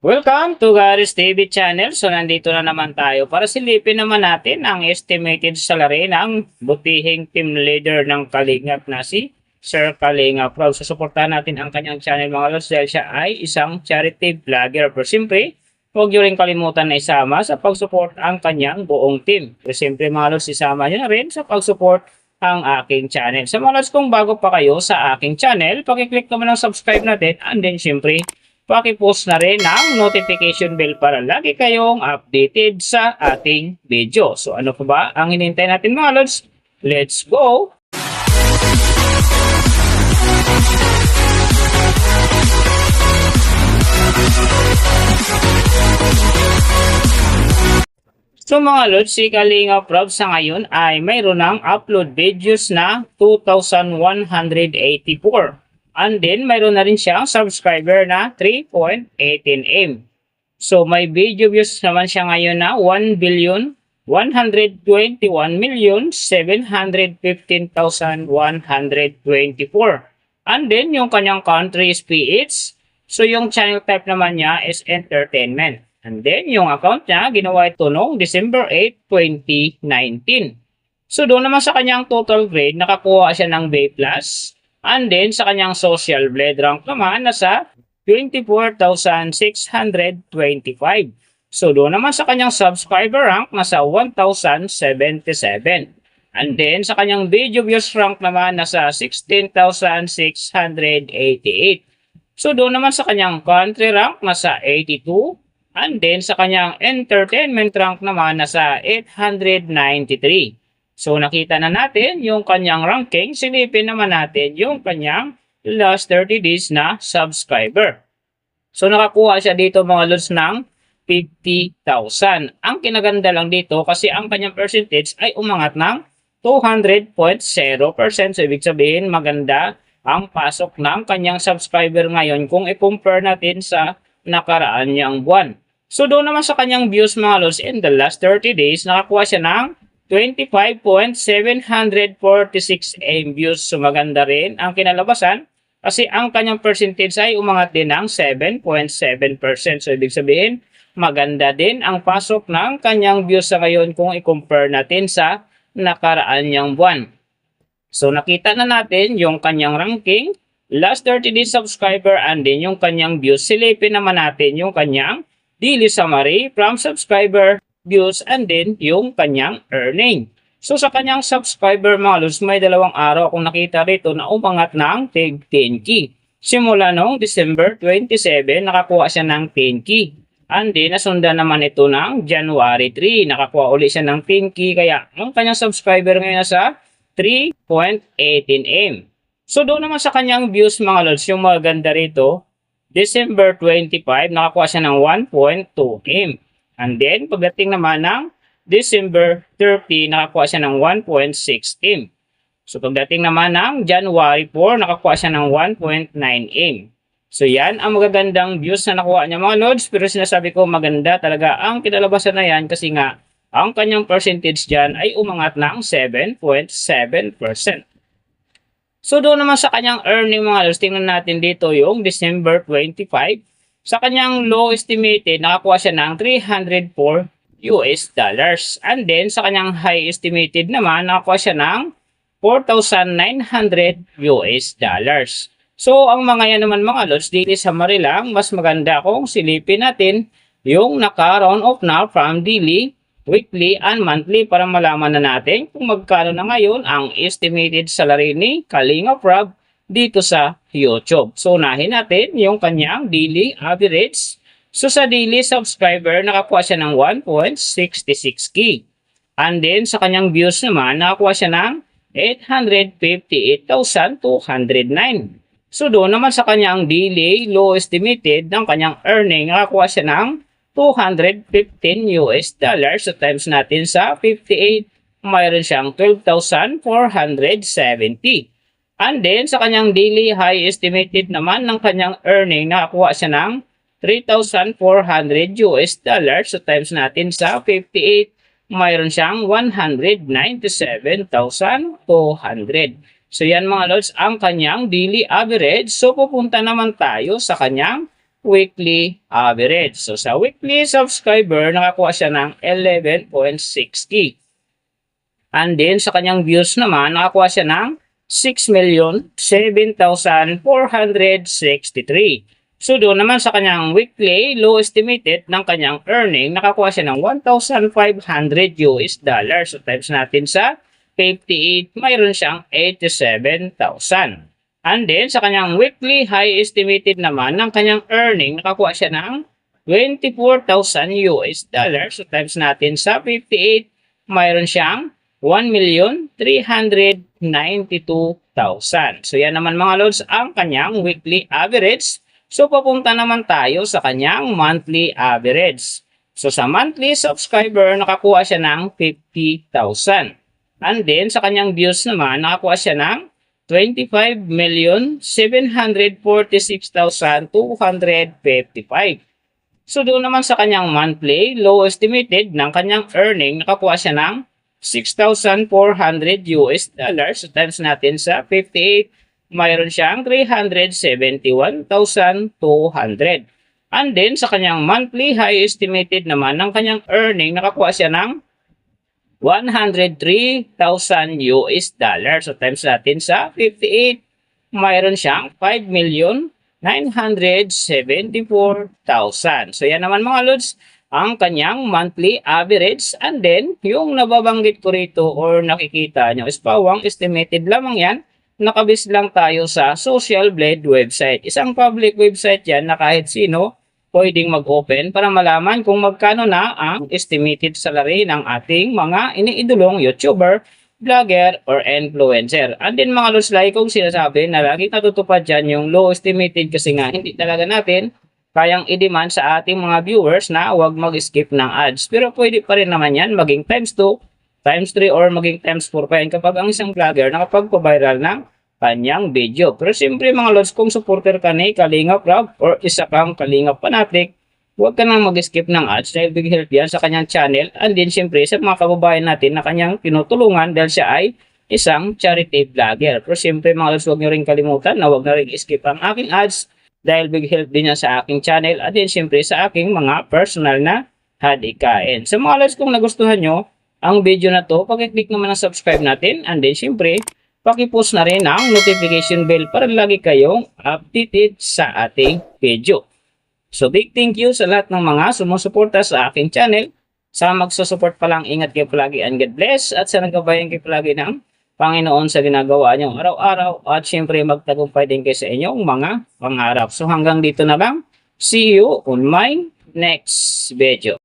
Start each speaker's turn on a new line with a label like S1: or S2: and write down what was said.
S1: Welcome to Garis TV channel. So nandito na naman tayo para silipin naman natin ang estimated salary ng butihing team leader ng Kalingap na si Sir Kalingap Rob. So suportahan natin ang kanyang channel mga lods dahil siya ay isang charity vlogger. Pero siyempre, huwag nyo rin kalimutan na isama sa pag-support ang kanyang buong team. Pero siyempre mga lods, isama nyo na rin sa pag-support ang aking channel. Sa mga lods, kung bago pa kayo sa aking channel, pakiclick naman ang subscribe natin and then siyempre, paki-post na rin ang notification bell para lagi kayong updated sa ating video. So ano pa ba ang hinihintay natin mga lods? Let's go! So mga lods, si Kalingap Rob sa ngayon ay mayroon ng upload videos na 2,184. And then, mayroon na rin siyang subscriber na 3.18M. So, may video views naman siya ngayon na 1,121,715,124. And then, yung kanyang country is PH. So, yung channel type naman niya is entertainment. And then, yung account niya, ginawa ito noong December 8, 2019. So, doon naman sa kanyang total grade, nakakuha siya ng B+. And then, sa kanyang social blade rank naman, nasa 24,625. So, doon naman sa kanyang subscriber rank, nasa 1,077. And then, sa kanyang video views rank naman, nasa 16,688. So, doon naman sa kanyang country rank, nasa 82. And then, sa kanyang entertainment rank naman, nasa 893. So, nakita na natin yung kanyang ranking. Silipin naman natin yung kanyang last 30 days na subscriber. So, nakakuha siya dito mga lods ng 50,000. Ang kinaganda lang dito kasi ang kanyang percentage ay umangat ng 200.0%. So, ibig sabihin maganda ang pasok ng kanyang subscriber ngayon kung i-compare natin sa nakaraan niyang buwan. So, doon naman sa kanyang views mga lods in the last 30 days, nakakuha siya ng 25,746 views. So maganda rin ang kinalabasan kasi ang kanyang percentage ay umangat din ng 7.7%. So ibig sabihin, maganda din ang pasok ng kanyang views sa ngayon kung i-compare natin sa nakaraan niyang buwan. So nakita na natin yung kanyang ranking, last 30 days subscriber, and din yung kanyang views. Silipin naman natin yung kanyang daily summary from subscriber, views, and then yung kanyang earning. So sa kanyang subscriber mga lods, may dalawang araw akong nakita rito na umangat ng tig 10K. Simula noong December 27, nakakuha siya ng 10K. And then nasundan naman ito ng January 3, nakakuha ulit siya ng 10K. Kaya ang kanyang subscriber ngayon nasa 3.18M. So doon naman sa kanyang views mga lods, yung maganda rito, December 25, nakakuha siya ng 1.2M. And then, pagdating naman ng December 30, nakakuha siya ng 1.6M. So, pagdating naman ng January 4, nakakuha siya ng 1.9M. So, yan ang magagandang views na nakuha niya mga lods. Pero sinasabi ko, maganda talaga ang kinalabasan na yan kasi nga, ang kanyang percentage dyan ay umangat ng 7.7%. So, doon naman sa kanyang earning mga lods, tingnan natin dito yung December 25. Sa kanyang low estimated, nakakuha siya ng $304. And then, sa kanyang high estimated naman, nakakuha siya ng $4,900. So, ang mga yan naman mga lods, daily summary lang, mas maganda kung silipin natin yung naka-round off na from daily, weekly, and monthly para malaman na natin kung magkano na ngayon ang estimated salary ni Kalingap Rob dito sa YouTube. So, unahin natin yung kanyang daily average. So, sa daily subscriber, nakakuha siya ng 1.66K. And then, sa kanyang views naman, nakakuha siya ng 858,209. So, doon naman sa kanyang daily low estimated ng kanyang earning, nakakuha siya ng $215. So, times natin sa 58, mayroon siyang 12,470. And then, sa kanyang daily high estimated naman ng kanyang earning, nakakuha siya ng $3,400. So, times natin sa 58, mayroon siyang 197,200. So, yan mga lods, ang kanyang daily average. So, pupunta naman tayo sa kanyang weekly average. So sa weekly subscriber, nakakuha siya ng 11.6K. And then sa kanyang views naman, nakakuha siya ng 6,007,463. So doon naman sa kanyang weekly low estimated ng kanyang earning, nakakuha siya ng $1,500. So times natin sa 58, mayroon siyang 87,000. And then sa kanyang weekly high estimated naman ng kanyang earning, nakakuha siya ng $24,000. So times natin sa 58, mayroon siyang 1,392,000. So yan naman mga lods ang kanyang weekly average. So papunta naman tayo sa kanyang monthly average. So sa monthly subscriber, nakakuha siya ng 50,000. And then sa kanyang views naman, nakakuha siya ng 25,746,255. So doon naman sa kanyang monthly low estimated ng kanyang earning, nakakuha siya ng $6,400. So times natin sa 58, mayroon siyang 371,200. And then sa kanyang monthly high estimated naman ng kanyang earning, nakakuha siya ng $103,000. So times natin sa 58, mayroon siyang 5,974,000. So yan naman mga lods ang kanyang monthly average. And then, yung nababanggit ko rito or nakikita nyo is pawang estimated lamang yan. Nakabis lang tayo sa Social Blade website. Isang public website yan na kahit sino pwedeng mag-open para malaman kung magkano na ang estimated salary ng ating mga iniidolong YouTuber, vlogger, or influencer. And then mga lods, like kong sinasabi na lagi natutupad dyan yung low estimated kasi nga hindi talaga natin kayang i-demand sa ating mga viewers na huwag mag-skip ng ads. Pero pwede pa rin naman yan maging times 2, times 3, or maging times 4 pa yan kapag ang isang vlogger nakapagpa-viral ng kanyang video. Pero siyempre mga lods, kung supporter ka ni Kalingap Rob or isa kang Kalingap fanatic, huwag ka nang mag-skip ng ads dahil big help yan sa kanyang channel. And then siyempre sa mga kababayan natin na kanyang tinutulungan dahil siya ay isang charity vlogger. Pero siyempre mga lods, huwag nyo rin kalimutan na huwag na rin skip ang aking ads dahil big help din yan sa aking channel at din siyempre sa aking mga personal na hadikain. Sa mga lods, kung nagustuhan nyo ang video na to, pag-click naman ang subscribe natin and then siyempre, paki-post na rin ang notification bell para lagi kayong updated sa ating video. So big thank you sa lahat ng mga sumusuporta sa aking channel. Sa magsusupport pa lang, ingat kayo palagi and God bless at sa nagabayan kayo palagi ng Panginoon sa ginagawa nyo araw-araw at syempre magtagumpay din kayo sa inyong mga pangarap. So hanggang dito na lang. See you on my next video.